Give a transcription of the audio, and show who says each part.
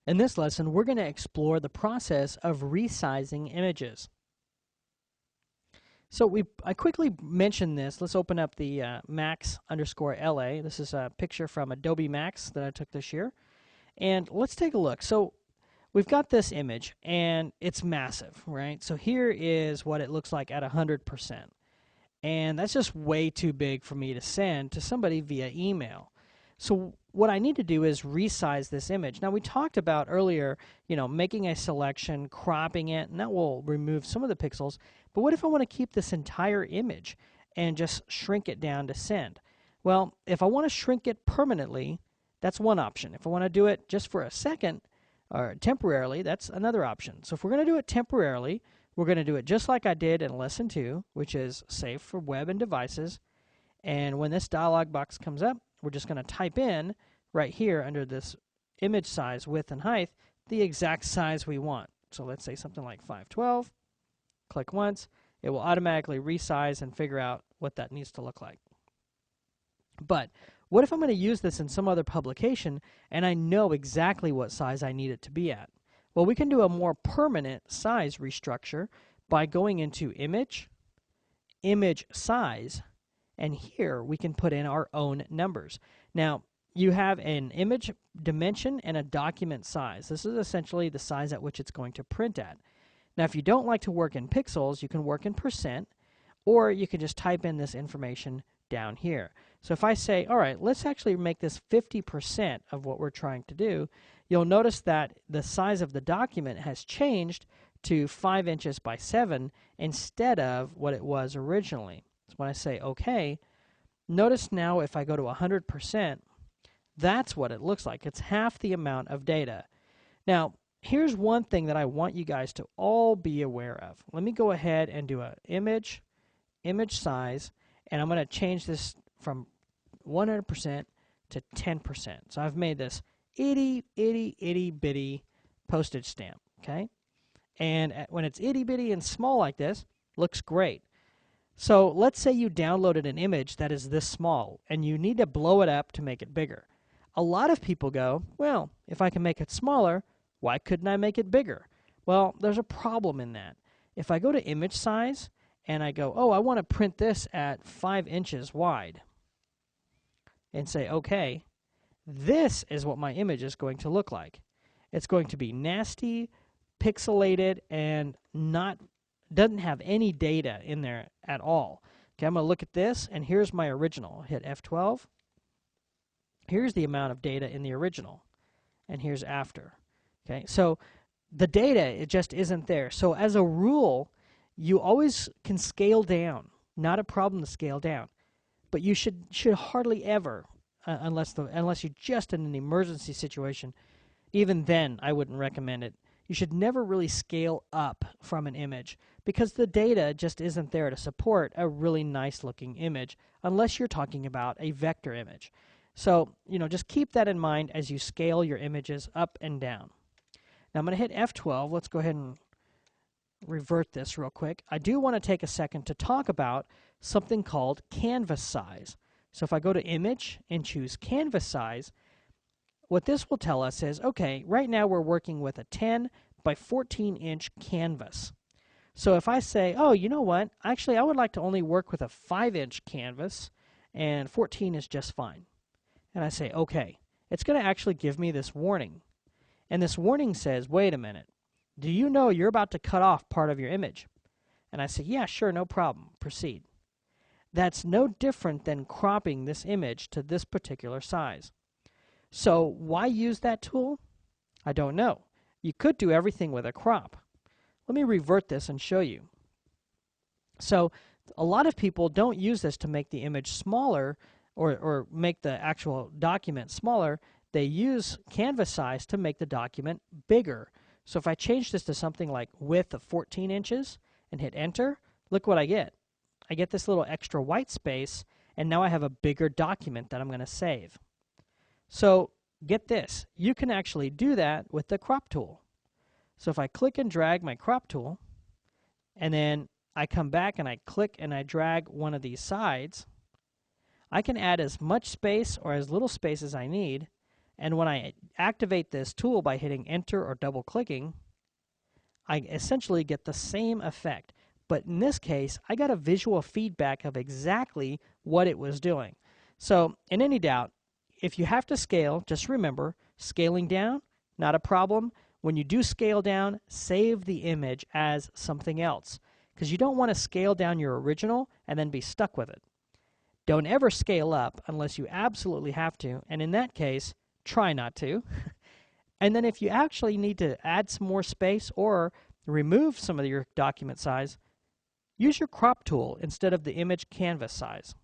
Speaker 1: In this lesson, we're going to explore the process of resizing images. So I quickly mentioned this. Let's open up the Max_LA. This is a picture from Adobe Max that I took this year. And let's take a look. So we've got this image, and it's massive, right? So here is what it looks like at 100%. And that's just way too big for me to send to somebody via email. So what I need to do is resize this image. Now we talked about earlier, making a selection, cropping it, and that will remove some of the pixels. But what if I want to keep this entire image and just shrink it down to send? Well, if I want to shrink it permanently, that's one option. If I want to do it just for a second or temporarily, that's another option. So if we're going to do it temporarily, we're going to do it just like I did in Lesson 2, which is Save for Web and Devices. And when this dialog box comes up, we're just going to type in right here under this image size, width, and height, the exact size we want. So let's say something like 512. Click once. It will automatically resize and figure out what that needs to look like. But what if I'm going to use this in some other publication and I know exactly what size I need it to be at? Well, we can do a more permanent size restructure by going into Image, Image Size, and here we can put in our own numbers. Now, you have an image dimension and a document size. This is essentially the size at which it's going to print at. Now, if you don't like to work in pixels, you can work in percent, or you can just type in this information down here. So if I say, all right, let's actually make this 50% of what we're trying to do, you'll notice that the size of the document has changed to 5 inches by 7 instead of what it was originally. So when I say OK, notice now if I go to 100%, that's what it looks like. It's half the amount of data. Now, here's one thing that I want you guys to all be aware of. Let me go ahead and do an image size, and I'm going to change this from 100% to 10%. So I've made this itty bitty postage stamp, okay? And when it's itty bitty and small like this, looks great. So let's say you downloaded an image that is this small, and you need to blow it up to make it bigger. A lot of people go, well, if I can make it smaller, why couldn't I make it bigger? Well, there's a problem in that. If I go to image size and I go, oh, I want to print this at 5 inches wide and say, okay, this is what my image is going to look like. It's going to be nasty, pixelated, and doesn't have any data in there at all. Okay, I'm going to look at this, and here's my original. Hit F12. Here's the amount of data in the original, and here's after. Okay, so the data, it just isn't there. So as a rule, you always can scale down. Not a problem to scale down, but you should hardly ever, unless you're just in an emergency situation. Even then, I wouldn't recommend it. You should never really scale up from an image because the data just isn't there to support a really nice looking image unless you're talking about a vector image. So, just keep that in mind as you scale your images up and down. Now I'm going to hit F12. Let's go ahead and revert this real quick. I do want to take a second to talk about something called canvas size. So if I go to image and choose canvas size, what this will tell us is, okay, right now we're working with a 10 by 14 inch canvas. So if I say, oh, you know what, actually I would like to only work with a 5-inch canvas and 14 is just fine. And I say, okay, it's going to actually give me this warning. And this warning says, wait a minute, do you know you're about to cut off part of your image? And I say, yeah, sure, no problem, proceed. That's no different than cropping this image to this particular size. So why use that tool? I don't know. You could do everything with a crop. Let me revert this and show you. So a lot of people don't use this to make the image smaller or make the actual document smaller. They use canvas size to make the document bigger. So if I change this to something like width of 14 inches and hit enter, look what I get. I get this little extra white space, and now I have a bigger document that I'm going to save. So get this, you can actually do that with the crop tool. So if I click and drag my crop tool, and then I come back and I click and I drag one of these sides, I can add as much space or as little space as I need, And when I activate this tool by hitting enter or double clicking, I essentially get the same effect. But in this case, I got a visual feedback of exactly what it was doing. So in any doubt, if you have to scale, just remember, scaling down, not a problem. When you do scale down, save the image as something else, because you don't want to scale down your original and then be stuck with it. Don't ever scale up unless you absolutely have to, and in that case, try not to. And then if you actually need to add some more space or remove some of your document size, use your crop tool instead of the image canvas size.